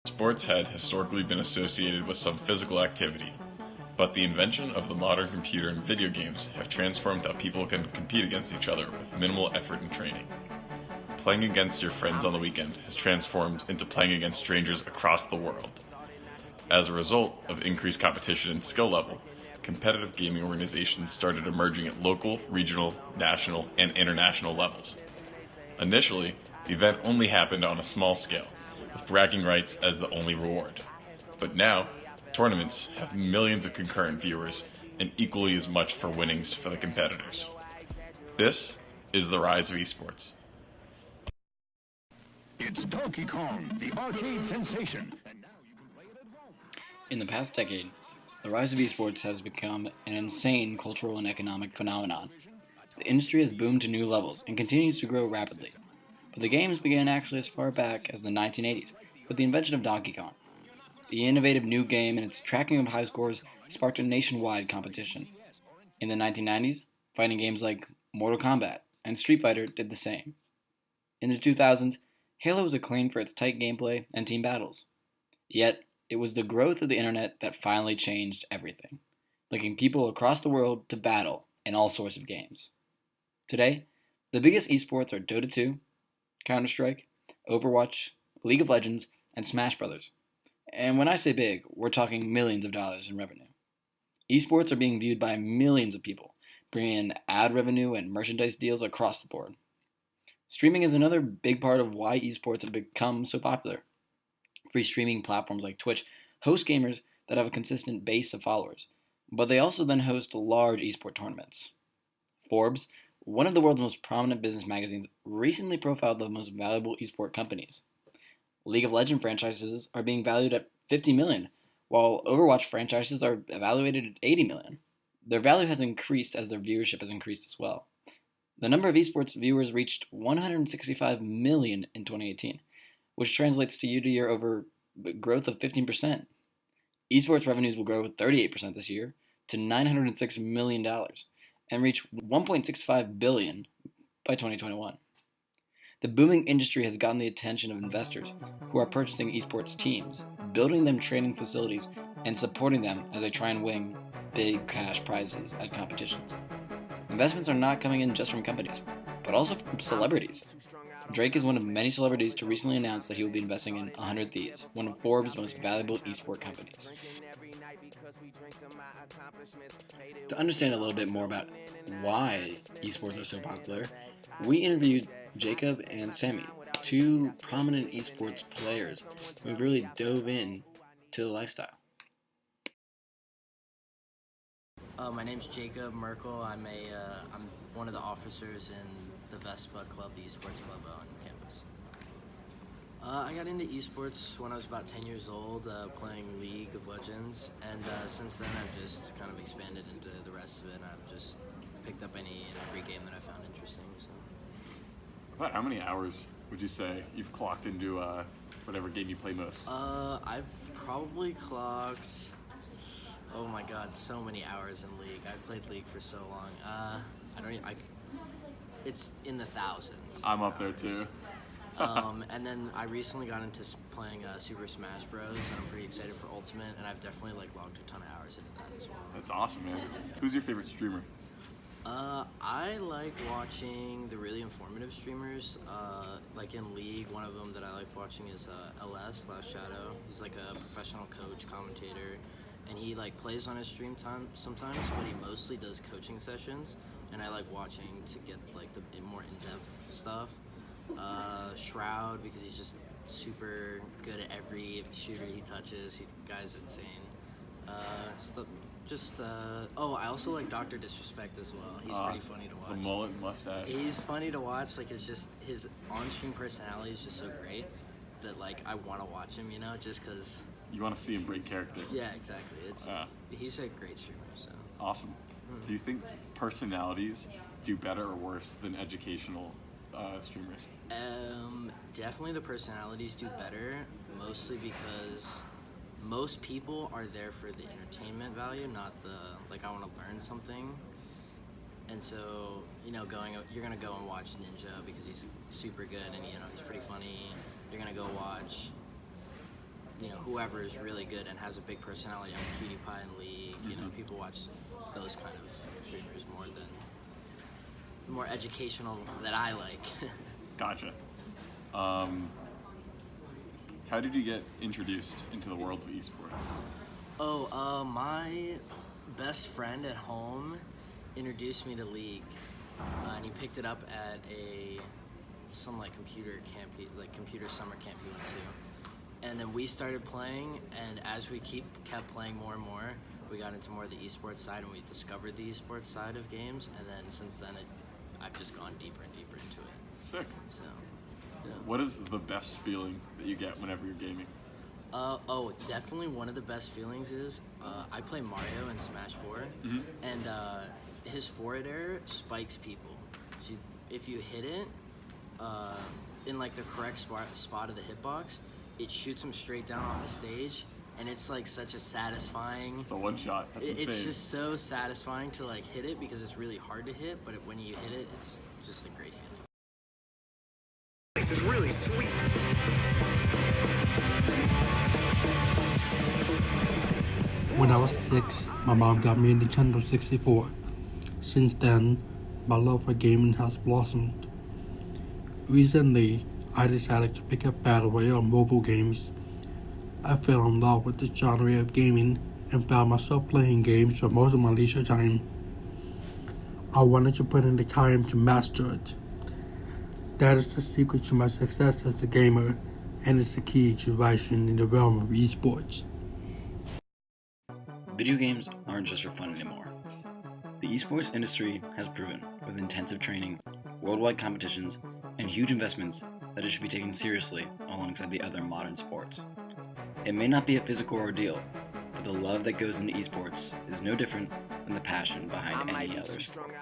Sports had historically been associated with some physical activity, but the invention of the modern computer and video games have transformed how people can compete against each other with minimal effort and training. Playing against your friends on the weekend has transformed into playing against strangers across the world. As a result of increased competition and skill level, competitive gaming organizations started emerging at local, regional, national, and international levels. Initially, the event only happened on a small scale, with bragging rights as the only reward. But now, tournaments have millions of concurrent viewers and equally as much for winnings for the competitors. This is the rise of esports. It's Donkey Kong, the arcade sensation. In the past decade, the rise of esports has become an insane cultural and economic phenomenon. The industry has boomed to new levels and continues to grow rapidly. But the games began actually as far back as the 1980s with the invention of Donkey Kong. The innovative new game and its tracking of high scores sparked a nationwide competition. In the 1990s, fighting games like Mortal Kombat and Street Fighter did the same. In the 2000s, Halo was acclaimed for its tight gameplay and team battles. Yet, it was the growth of the internet that finally changed everything, linking people across the world to battle in all sorts of games. Today, the biggest esports are Dota 2, Counter-Strike, Overwatch, League of Legends, and Smash Brothers. And when I say big, we're talking millions of dollars in revenue. Esports are being viewed by millions of people, bringing in ad revenue and merchandise deals across the board. Streaming is another big part of why esports have become so popular. Free streaming platforms like Twitch host gamers that have a consistent base of followers, but they also then host large esport tournaments. Forbes, one of the world's most prominent business magazines, recently profiled the most valuable esport companies. League of Legends franchises are being valued at $50 million, while Overwatch franchises are evaluated at $80 million. Their value has increased as their viewership has increased as well. The number of esports viewers reached 165 million in 2018, which translates to year-to-year over growth of 15%. Esports revenues will grow 38% this year to $906 million and reach $1.65 billion by 2021. The booming industry has gotten the attention of investors who are purchasing esports teams, building them training facilities, and supporting them as they try and win big cash prizes at competitions. Investments are not coming in just from companies, but also from celebrities. Drake is one of many celebrities to recently announce that he will be investing in 100 Thieves, one of Forbes' most valuable esport companies. To understand a little bit more about why esports are so popular, we interviewed Jacob and Samie, two prominent esports players who have really dove in to the lifestyle. My name's Jacob Merkel. I'm one of the officers in the Vespa Club, the esports club on campus. I got into esports when I was about 10 years old, playing League of Legends, and since then I've just kind of expanded into the rest of it, and I've just picked up any and every game that I found interesting. So. About how many hours would you say you've clocked into whatever game you play most? I've probably clocked, oh my god, so many hours in League. I've played League for so long. It's in the thousands. I'm up there too. And then I recently got into playing Super Smash Bros. And I'm pretty excited for Ultimate, and I've definitely logged a ton of hours into that as well. That's awesome, man. Who's your favorite streamer? I like watching the really informative streamers. Like in League, one of them that I like watching is LS Shadow. He's like a professional coach, commentator, and he plays on his stream time sometimes, but he mostly does coaching sessions, and I like watching to get the more in-depth stuff. Shroud, because he's just super good at every shooter he touches. Guy's insane. I also like Dr. Disrespect as well. He's pretty funny to watch. The mullet and mustache. He's funny to watch. It's just his on-screen personality is just so great that I want to watch him. Just because. You want to see him break character. Yeah, exactly. He's a great streamer. So. Awesome. Do you think personalities do better or worse than educational streamers? Definitely the personalities do better, mostly because most people are there for the entertainment value, not the I want to learn something. And so, you're gonna go and watch Ninja because he's super good and he's pretty funny. You're gonna go watch whoever is really good and has a big personality on PewDiePie and League. People watch those kind of streamers more than the more educational that I like. Gotcha. How did you get introduced into the world of esports? My best friend at home introduced me to League, and he picked it up at some computer camp, computer summer camp he went to, and then we started playing. And as we kept playing more and more, we got into more of the esports side, and we discovered the esports side of games. And then since then, I've just gone deeper and deeper into it. Sick. So, yeah. What is the best feeling that you get whenever you're gaming? Definitely one of the best feelings is I play Mario in Smash 4, and his forward air spikes people. So if you hit it in the correct spot of the hitbox, it shoots him straight down off the stage, and it's such a satisfying. It's a one shot. That's insane. It's just so satisfying to hit it because it's really hard to hit, but when you hit it, it's just a great feeling. This is really sweet. When I was 6, my mom got me a Nintendo 64. Since then, my love for gaming has blossomed. Recently, I decided to pick up Battle Royale mobile games. I fell in love with this genre of gaming and found myself playing games for most of my leisure time. I wanted to put in the time to master it. That is the secret to my success as a gamer, and it's the key to rising in the realm of esports. Video games aren't just for fun anymore. The esports industry has proven, with intensive training, worldwide competitions, and huge investments, that it should be taken seriously alongside the other modern sports. It may not be a physical ordeal, but the love that goes into esports is no different than the passion behind any other sport.